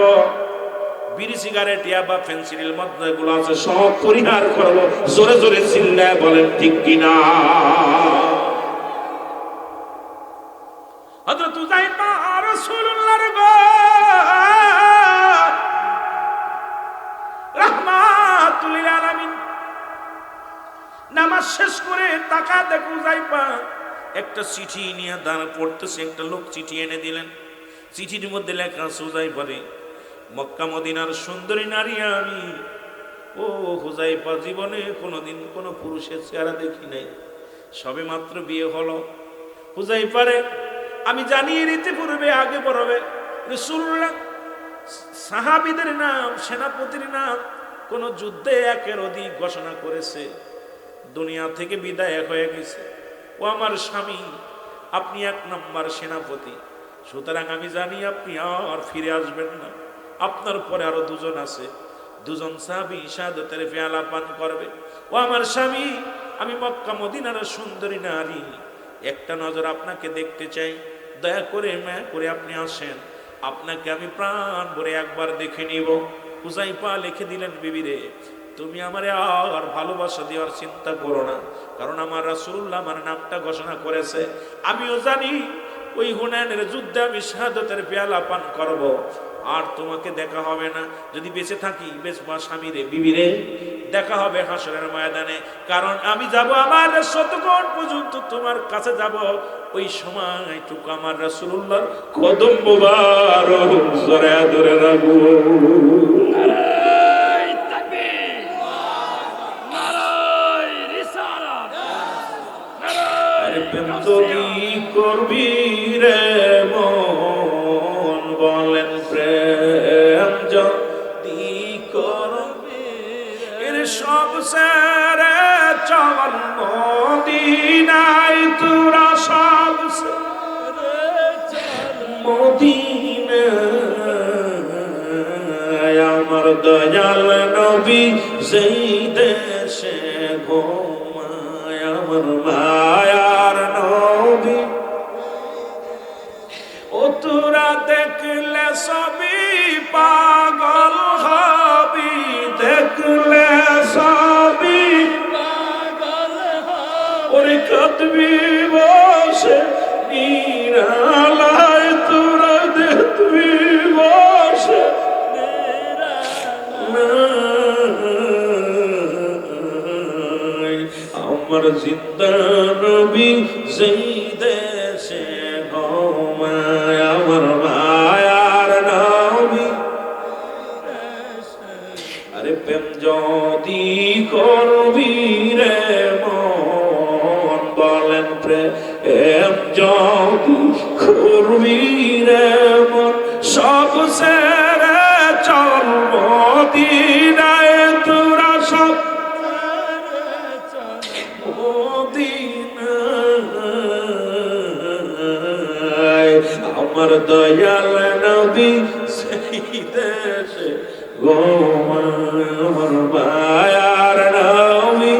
বিড়ি, সিগারেট, ইয়াবা, ফেন্সিডিল, মদ এগুলো আছে সব পরিহার করব। জোরে জোরে চিল্লায় বলেন ঠিক কিনা? হযরত হুযায়ফা রাসূলুল্লাহর গো রাহমাতুল লিল আলামিন নামাজ শেষ করে তাকা দেখো, হুযায়ফা একটা চিঠি নিয়ে দাঁড়া পড়তেছে। একটা লোক চিঠি এনে দিলেন। চিঠির মধ্যে লেখা, হুযায়ফা রে, মক্কা মদিনার সুন্দরী নারী আমি। ও হুযায়ফা, জীবনে কোনোদিন কোনো পুরুষের চেহারা দেখি নাই, সবে মাত্র বিয়ে হলো। হুযায়ফা রে, আমি জানি এর ইতিপূর্বে আগে পড়বে রাসূলুল্লাহ সাহাবীদের নাম, সেনাপতির নাম কোন যুদ্ধে 1-এর অধিক ঘোষণা করেছে, দুনিয়া থেকে বিদায় হয়ে গেছে। ও আমার স্বামী, আপনি 1 নাম্বার সেনাপতি, সুতরাং আমি জানি আপনি আর ফিরে আসবেন না। আপনার পরে আরো 2 জন আছে, 2 জন সাহাবী শাহাদাতের পেয়ালা পান করবে। ও আমার স্বামী, আমি মক্কা মদিনার সুন্দরী নারী, একটা নজর আপনাকে দেখতে চাই, দয়া করে মায়া করে আপনি আসেন, আপনাকে আমি প্রাণ ভরে একবার দেখে নিব। হুযায়ফা লিখে দিলেন, বিবিরে, তুমি আমারে আর ভালোবাসা দেওয়ার চিন্তা করো না, কারণ আমার রাসূলুল্লাহ আমার নামটা ঘোষণা করেছে। আমিও জানি ওই হুনাইনের যুদ্ধে আমি শাহাদাতের পেয়ালা পান করব, আর তোমাকে দেখা হবে না। যদি বেঁচে থাকি, বেঁচবা স্বামীরে, বিবিরে, দেখা হবে হাসরের ময়দানে। কারণ আমি যাব আমার শতকোণ পর্যন্ত তোমার কাছে যাব, ওই সময়টুকু আমার রাসূলুল্লাহর কদম মুবারক জড়ায়া ধরে রাখবো। নারায়ে তাকবীর, নারায়ে রিসালাত, নারায়ে প্রেম যদি করবি রে মন, বলেন প্রেম যদি করবি সব সেরে চল মদিনায় তোরা সব সেরে চল মদিনায় আমার দয়াল নবী সেই দেশে ঘুমায় আমার মায়ার নবী ও তোরা দেখলে সবই পাগল হবি দেখলে সবই পাগল ওরে কাঁদবি বসে নিরালায় তোরা দেখবি বসে আমার জিন্দা নবী সেই দেশে ঘুমায় আমার মায়ার নবী আরে প্রেম যদি করবি রে মন বলেন প্রেম যদি করবি রে মন সব সেরে চল মদিনায় তোরা সব মদিনায় আমার দয়াল নবী সেই দেশে ঘুমায় আমার মায়ার নবী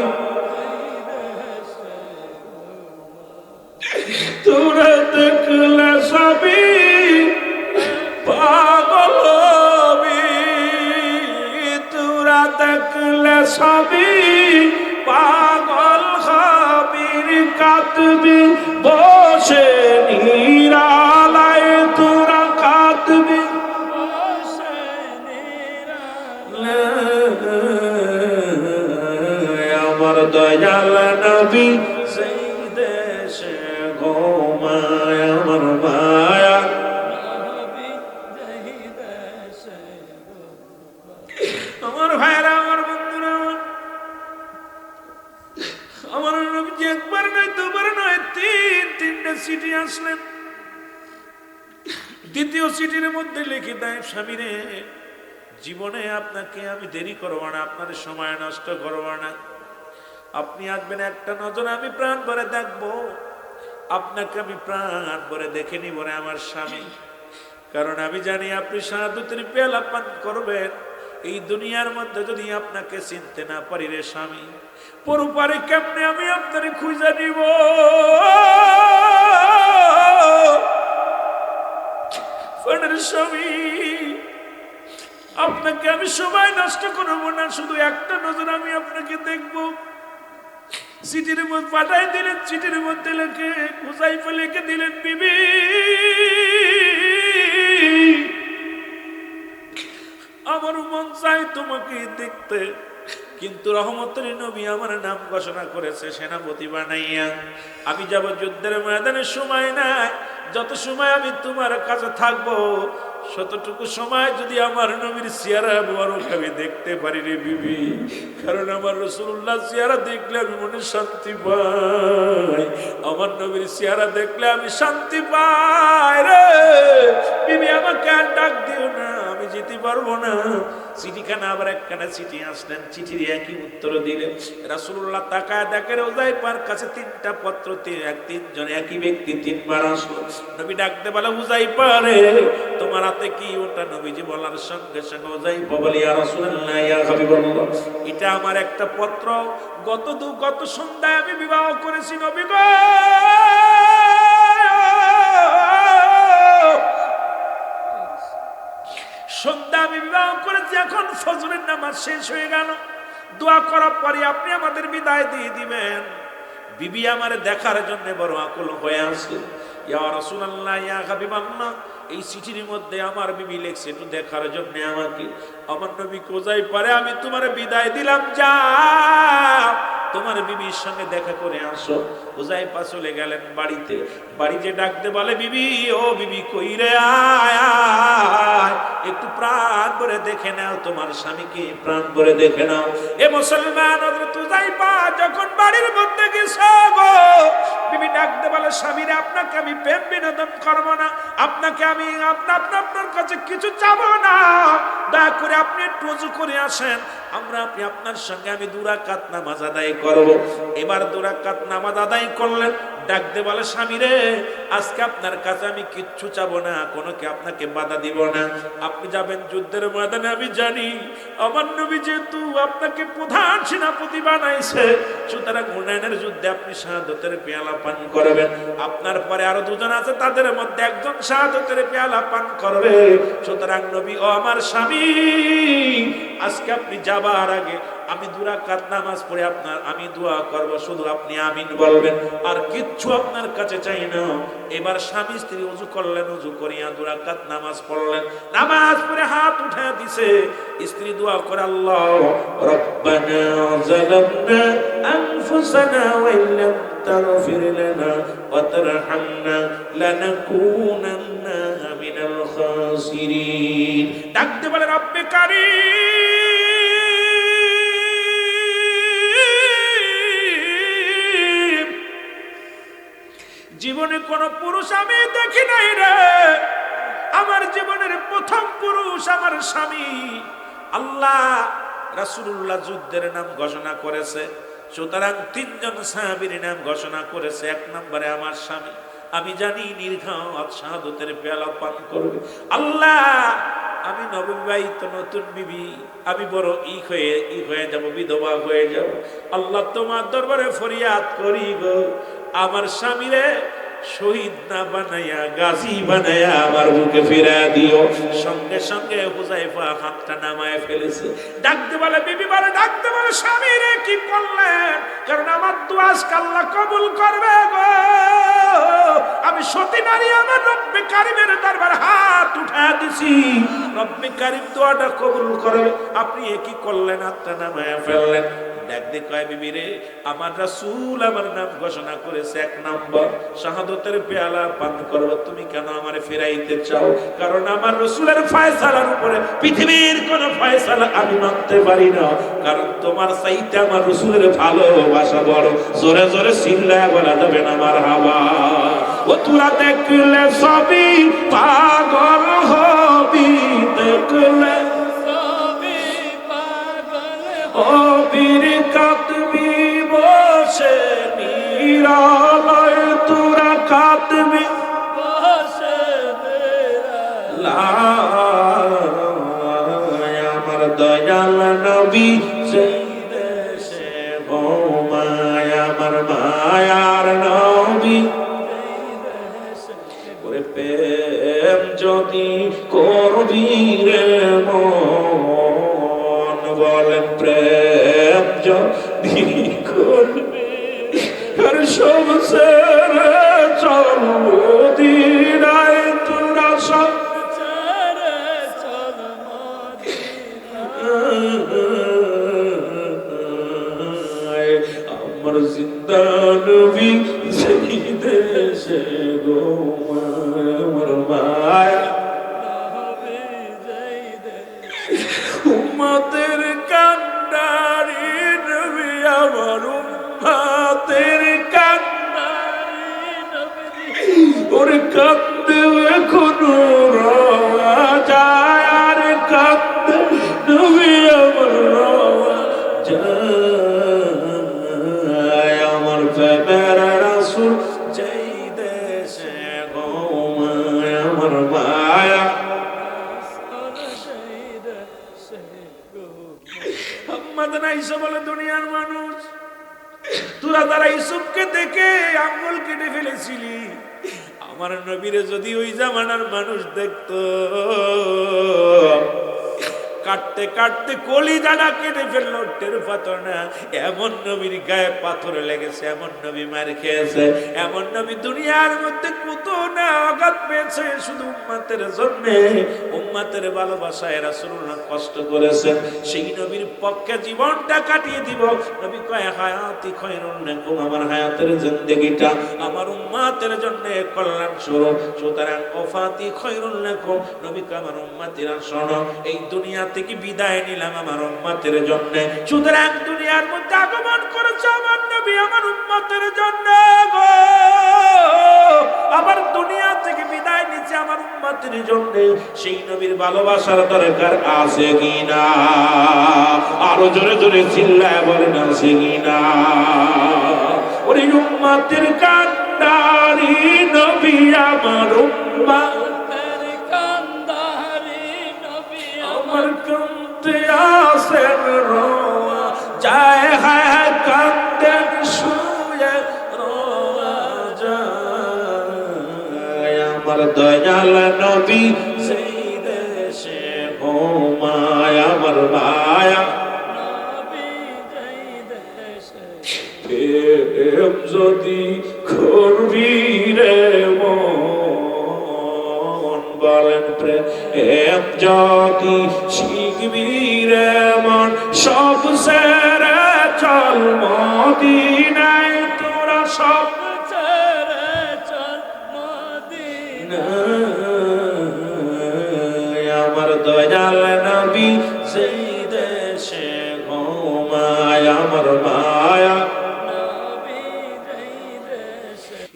তোরা দেখলে সবই পাগল হবি তোরা দেখলে সবই পাগল হবি কাঁদবি বসে নিরালায় তোরা কাঁদবি বসে নিরালায় আমার দয়াল নবী সেই দেশে ঘুমায় আমার মায়া আমার ভাইরা আমার বন্ধুরা আমার নবীজি একবার নয় দুবার নয় তিনটে চিঠি আসলেন দ্বিতীয় চিঠির মধ্যে লিখে দেয় স্বামীরে জীবনে আপনাকে আমি দেরি করবো না আপনার সময় নষ্ট করবো না আপনি আসবেন একটা নজর আমি প্রাণ ভরে দেখবো আপনাকে আমি প্রাণ ভরে দেখে নিব রে আমার স্বামী কারণ আমি জানি আপনি শাহাদাতের পেয়ালা পান করবেন এই দুনিয়ার মধ্যে যদি আপনাকে চিনতে না পারি রে স্বামী পরপারে কেমনে আমি আপনারে খুঁজে নিব স্বামী আপনাকে আমি সময় নষ্ট করবো না শুধু একটা নজর আমি আপনাকে দেখবো চিঠির মধ্যে পাঠাই দিলেন চিঠির মধ্যে লেখে হুযায়ফা লিখে দিলেন বিবি আমার মন চায় তোমাকে দেখতে কিন্তু রহমতের নবী আমার নাম ঘোষণা করেছে সেনাপতি বানাইয়া আমি যাব যুদ্ধের ময়দানে সময় নাই যত সময় আমি তোমার কাছে থাকবো ততটুকু সময় যদি আমার নবীর চেহারা মুবারক আমি দেখতে পারি রে বিবি কারণ আমার রাসূলুল্লাহ চেহারা দেখলে আমি মনে শান্তি পাই আমার নবীর চেহারা দেখলে আমি শান্তি পাই রে বিবি আমাকে আর ডাক দিও না আমি যেতে পারবো না চিঠিখানা আবার একখানা চিঠি আসলেন চিঠির একই উত্তর দিলেন রাসূলুল্লাহ তাকায় দেখেন হুযায়ফার কাছে তিনটা পত্র তিনজন একই ব্যক্তি তিনবার আসলো নবী ডাকতে বলে হুযায়ফা রে তোমার হাতে কি ওটা নবীজি বলার সঙ্গে সঙ্গে হুযায়ফা বলে ইয়া রাসূলুল্লাহ ইয়া হাবিবাল্লাহ এটা আমার একটা পত্র গত সন্ধ্যায় আমি বিবাহ করেছি নবী গো সন্ধ্যা আমি বিবাহ করেছি এখন ফজরের নামাজ শেষ হয়ে গেল দোয়া করার পরে আপনি আমাদের বিদায় দিয়ে দিবেন বিবি আমারে দেখার জন্য বড় আকুল হয়ে আছে ইয়া রাসূলুল্লাহ ইয়া হাবিবাল্লাহ এই চিঠির মধ্যে আমার বিবি লিখছে একটু দেখার জন্য আমাকে আমার নবী কোজাই পারে আমি তোমার বিদায় দিলাম যাও তোমার বিবির সঙ্গে দেখা করে আসো হুযায়ফা চলে গেলেন বাড়িতে ডাকতে বলে বিবি ও বিবি কই রে আয় একটু প্রাণ ভরে দেখে নাও তোমার স্বামীকে প্রাণ ভরে দেখে নাও এ মুসলমান হযরত হুযায়ফা যখন বাড়ির মধ্যে গেছে গো বিবি ডাকতে বলে স্বামীরে আপনাকে আমি প্রেম বিনোদন করব না আপনাকে আমি আপনার কাছে কিছু চাবো না দয়া করে আপনি একটু ওযু করে আসেন আপনি আপনার সঙ্গে আমি 2 রাকাত নামাজ আদায় করব। এবার 2 রাকাত নামাজ আদায় করলেন, ডাকতে বলে স্বামী রে, আজকে আপনার কাছে আমি কিচ্ছু চাবো না, কোনোকে আপনাকে বাধা দিব না। আপনি যাবেন যুদ্ধের ময়দানে, আমি জানি আমার নবী যেহেতু আপনাকে প্রধান সেনাপতি বানাইছে, সুতরাং হুনাইনের যুদ্ধে আপনি শাহাদাতের পেয়ালা পান করবেন। আপনার পরে আরো 2 জন আছে, তাদের মধ্যে একজন শাহাদাতের পেয়ালা পান করবে। সুতরাং নবী ও আমার স্বামী, আজকে আপনি যাবার আগে আমি 2 রাকাত নামাজ পড়ে আমি দোয়া করব, শুধু আপনি আমিন বলবেন, আর কিচ্ছু আপনার কাছে চাই না। এবার স্বামী স্ত্রী ওযু করলেন, ওযু করিয়া 2 রাকাত নামাজ পড়লেন। নামাজ পড়ে হাত উঠায় দিছে, স্ত্রী দোয়া করে, আল্লাহ রব্বানা যালামনা আনফুসানা ওয়া ইল্লাম তাগফির লানা ওয়া তারহামনা লানাকুনান্না মিনাল খাসিরিন। ডাকতে বলে রব্বে কারীম, জীবনে কোন পুরুষ আমি দেখি নাই রে, আমার জীবনের প্রথম পুরুষ আমার স্বামী। আল্লাহ রাসূলুল্লাহ যুদ্ধের নাম ঘোষণা করেছে, সুতরাং 3 জন সাহাবীর নাম ঘোষণা করেছে। 1 নম্বরে আমার স্বামী, আমি জানি নির্ঘাত শাহাদাতের পেয়ালা পান করবে। আল্লাহ, আমি নববিবাহিত নতুন বিবি, আমি বড় ই হয়ে যাব, বিধবা হয়ে যাব। আল্লাহ তোমার দরবারে ফরিয়াদ করি গো, আমার স্বামীরে শহীদ না বানাইয়া গাজী বানাইয়া আমার বুকে ফিরা দিও। সঙ্গে সঙ্গে হুযায়ফা হাতটা নামায় ফেলেছে। ডাকতে বলে বিবি, বলে ডাকতে বলে স্বামী রে, কি করলেন? কারণ আমার দোয়া আল্লাহ কবুল করবে গো। আমি সতী নারী, আমার রব্বে কারীমের দরবারে হাত উঠায় দিছি, রব্বে কারীম দোয়াটা কবুল করবে। আপনি কি করলেন? হাতটা নামায় ফেললেন। ডাকতে কয় বিবি রে, আমার রাসূল আমার নাম ঘোষণা করেছে, 1 নম্বর শাহাদাতের পেয়ালা পান করবে, তুমি কেন আমারে ফেরাইতে চাও? কারণ আমার রাসূলের ফয়সালার উপরে পৃথিবীর কোন ফয়সালা আমি মানতে পারি না, কারণ তোমার চাইতে আমার রাসূলের ভালোবাসা বড়। জোরে জোরে চিল্লায়া বলা যাবে না মারহাবা। ও তোরা দেখলে সবই পাগল হবি, দেখলে ও বীর কাতবি বসে নিরালয়, তোরা কাতবি বসে নিরালয়, আমার দয়াল নবী সেই দেশে ঘুমায়, আমার মায়ার নবী ওরে প্রেম যদি করবি রে মন, বলেন প্রেম যদি করবি, আর সব ছেড়ে চল মদিনায়, তোরা সব ছেড়ে চল মদিনায়, আমার জিন্দা নবী সেই দেশে ঘুমায়, আমার মায়া উম্মতের কান্ডারি নবী, আমার উম্মতের কান্ডারি নবী, ওরে কান্দে এখনো রওয়া যায়, আর কান্দে নবী আমার রওয়া যায়, আমার প্রেমের রাসূল যেই দেশে ঘুমায়, আমার মায়া বলে দুনিয়ার মানুষ, তোরা যারা ইউসুফকে দেখে আঙ্গুল কেটে ফেলেছিলি, আমার নবীরে যদি ওই জামানার মানুষ দেখতো, কাটতে কাটতে কলিজাটা কেটে ফেললো, টের পাতো না। এমন নবীর গায়ে পাথর লেগেছে, এমন নবী মার খেয়েছে, এমন নবী দুনিয়ার মধ্যে কত না আঘাত পেয়েছে, শুধু উম্মতের জন্য, উম্মতের ভালোবাসায় রাসূলুল্লাহ কষ্ট করেছেন। সেই নবীর পক্ষে জীবনটা কাটিয়ে দিব। নবী কয় হায়াতি খায়রুন লাকুম, আমার হায়াতের জিন্দেগিটা আমার উম্মতের জন্য কল্যাণ স্বরূপ, সুতরাং ওফাতি খায়রুন লাকুম। নবী কয় আমার উম্মতিরা শোনো, এই দুনিয়া থেকে বিদায় নিলাম আমার উম্মতের জন্য, সুতরাং দুনিয়ার মধ্যে আগমন করেছে আমার নবী আমার উম্মতের জন্য গো। আবার দুনিয়া থেকে বিদায় নিচ্ছে আমার উম্মতের জন্য, সেই নবীর ভালোবাসার দরকার আছে কিনা? আরো আরো জোরে জোরে চিল্লায় বলেন আছে কিনা? ওরে উম্মতের কান্ডারি নবী আমার উম্মতের কান্ডারি নবী আমার কান্দে আসেন রোয়া যায় হায় কান্দেন শুয়ে রোয়া যায় আমার দয়াল নবী সেই দেশে ঘুমায় আমার মায়া প্রেম যদি করবি রে মন বলেন প্রেম যদি শিখবি রে মন সব ছেড়ে চল মদিনায় তোরা সব ছেড়ে চল মদিনায় আমার দয়াল নবী সেই দেশে ঘুমায় আমার মায়া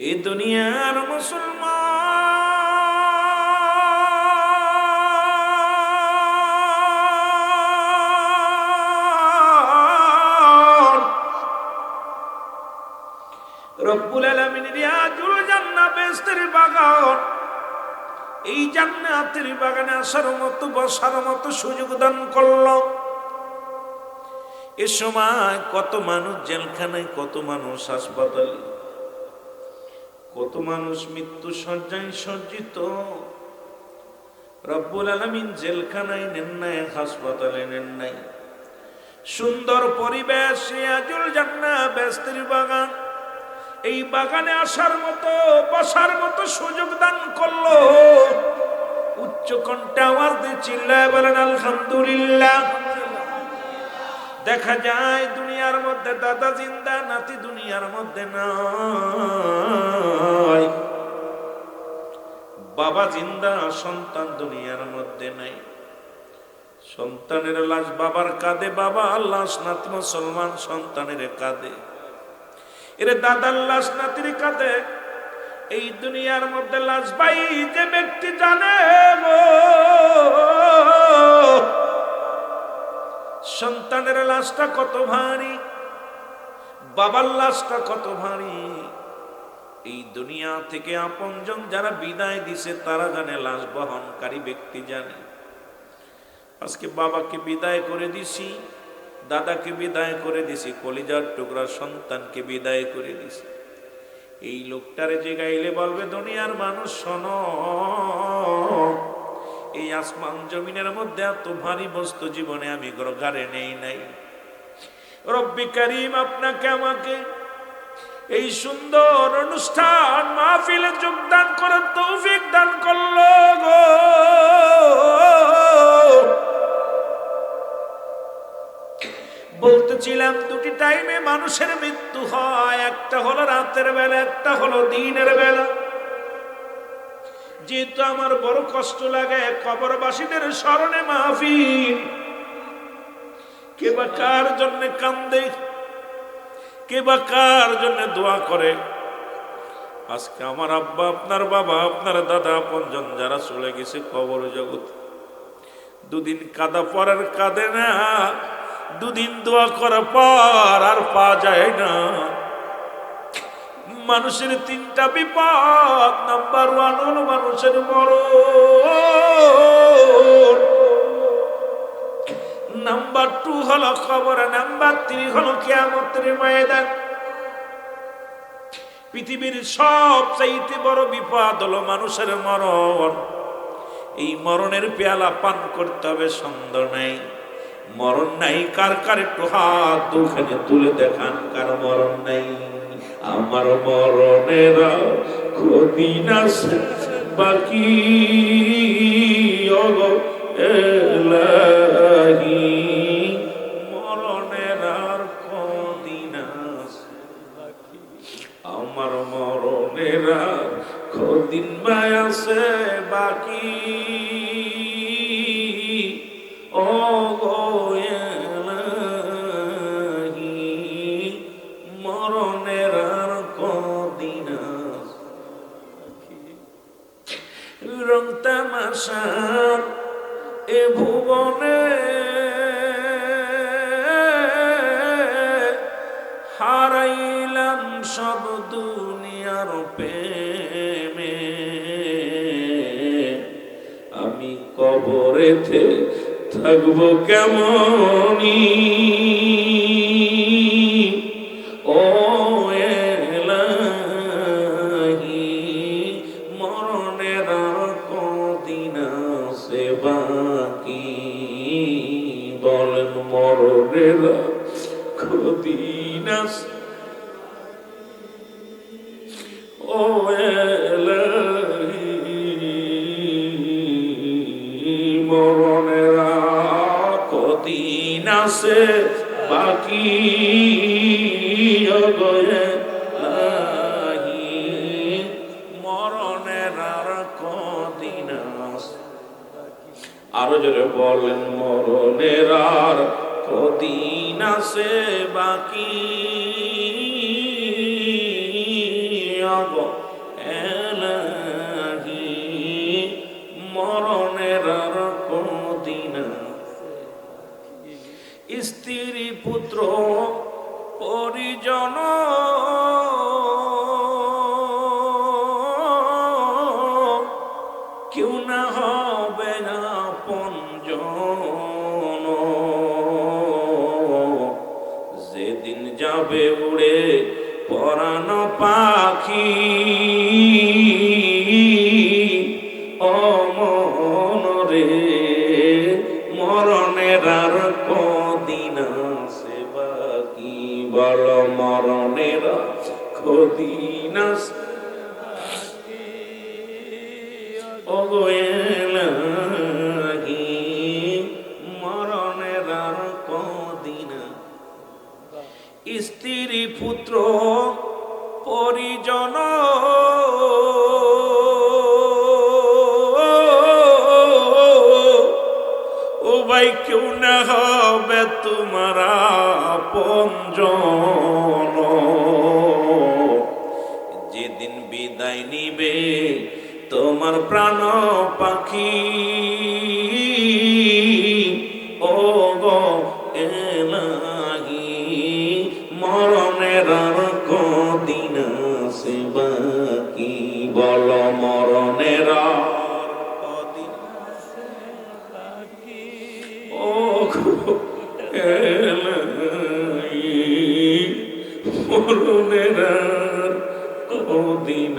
এই দুনিয়ার মুসলমান রব্বুল আলামিন রিয়াজুল জান্নাহ বেহেশতের বাগান এই জান্নাতের বাগানে আসার মতো বসার মতো সুযোগ দান করলো। এ সময় কত মানুষ জেলখানায়, কত মানুষ হাসপাতালে, কত মানুষ মৃত্যু শয্যায় সজ্জিত। রব্বুল আলামিন জেলখানায় নেন নাই, হাসপাতালে নেন নাই, সুন্দর পরিবেশ রিয়াজুল জান্নাহ বেহেশতের বাগান, এই বাগানে আসার মতো বসার মতো সুযোগ দান করলো। উচ্চ কণ্ঠে আওয়াজ দিয়ে চিল্লায় বলেন আলহামদুলিল্লাহ। দেখা যায় দুনিয়ার মধ্যে দাদা জিন্দা, নাতি দুনিয়ার মধ্যে নাই, বাবা জিন্দা, সন্তান দুনিয়ার মধ্যে নাই। সন্তানের লাশ বাবার কাঁধে, বাবা লাশ নাতি মুসলমান সন্তানের কাঁধে, এর দাদার লাশ নাতির কাঁধে। এই দুনিয়ার মধ্যে লাশ ভাই যে ব্যক্তি জানে সন্তানের লাশটা কত ভারী, বাবার লাশটা কত ভারী। এই দুনিয়া থেকে আপনজন যারা বিদায় দিছে তারা জানে, লাশ বহনকারী ব্যক্তি জানে। আজকে বাবাকে বিদায় করে দিছি, দাদাকে বিদায় করে দিছি, কলিজার টুকরা সন্তানকে বিদায় করে দিছি। এই লোকটারে যে গাইলে বলবে দুনিয়ার মানুষ শোনো, এই আসমান জমিনের মধ্যে এত ভারী বস্তু জীবনে আমি ঘরে নেই নাই। রব্বি কারীম আপনাকে আমাকে এই সুন্দর অনুষ্ঠান মাহফিলে যোগদান করার তৌফিক দান করলো গো। বলতেছিলাম দুটি টাইমে মানুষের মৃত্যু হয়, একটা হলো রাতের বেলা, একটা হলো দিনের বেলা। যেহেতু আমার বড় কষ্ট লাগে কবরবাসীদের স্মরণে মাহফিল, কে বা কার জন্য কান্দে, কে বা কার জন্য দোয়া করে। আজকে আমার আব্বা, আপনার বাবা, আপনার দাদা, আপনজন যারা চলে গেছে কবর জগৎ, দুদিন কাঁদা পরের কাঁদে না, দুদিন দোয়া করার পর আর পাওয়া যায় না। মানুষের তিনটা বিপদ, নাম্বার 1 হলো মানুষের মরণ, নাম্বার 2 হলো কবর, নাম্বার 3 হলো কিয়ামতের ময়দান। পৃথিবীর সবচাইতে বড় বিপদ হলো মানুষের মরণ। এই মরণের পেয়ালা পান করতে হবে, সন্দেহ নাই। মরণ নাই কার কার একটু হাত দুখানে তুলে দেখান, কার মরণ নাই। আমার মরণের কদিন আছে বাকি, মরণের আর কদিন আছে বাকি, আমার মরণের আর কদিন ভাই আছে বাকি। ও মরণের আর কদিন রং তামাশার এ ভুবনে হারাইলাম সব দুনিয়ার প্রেমে, আমি কবরেতে থাকবো কেমনি, ও এলাহি মরণের আর কদিন আছে বাকি, বলেন মরণের আর কদিন আছে, ও এলাহি মরণের আর কদিন আছে বাকি, মরণের আর কদিন আছে, আরো জোরে বলেন মরণের আর কদিন আছে বাকি, এলাহি মরণের আর কদিন, স্ত্রী পুত্র পরিজন কেউ না হবে আপনজন, যেদিন যাবে উড়ে পরাণ পাখি, অমন রে মরণের আর কদিন আছে বাকি, বল মরণের কদিন আছে বাকি, ওগো এলাহি মরণের আর কদিন, স্ত্রী পুত্র পরিজন ও ভাই কেউ না হবে তোমার আপনজন, যেদিন বিদায় নিবে তোমার প্রাণ পাখি, ও গো এলাহি মরণের আর কদিন আছে বাকি, বল মরণের আর কদিন আছে বাকি, ও গো এলাহি মরণের আর কদিন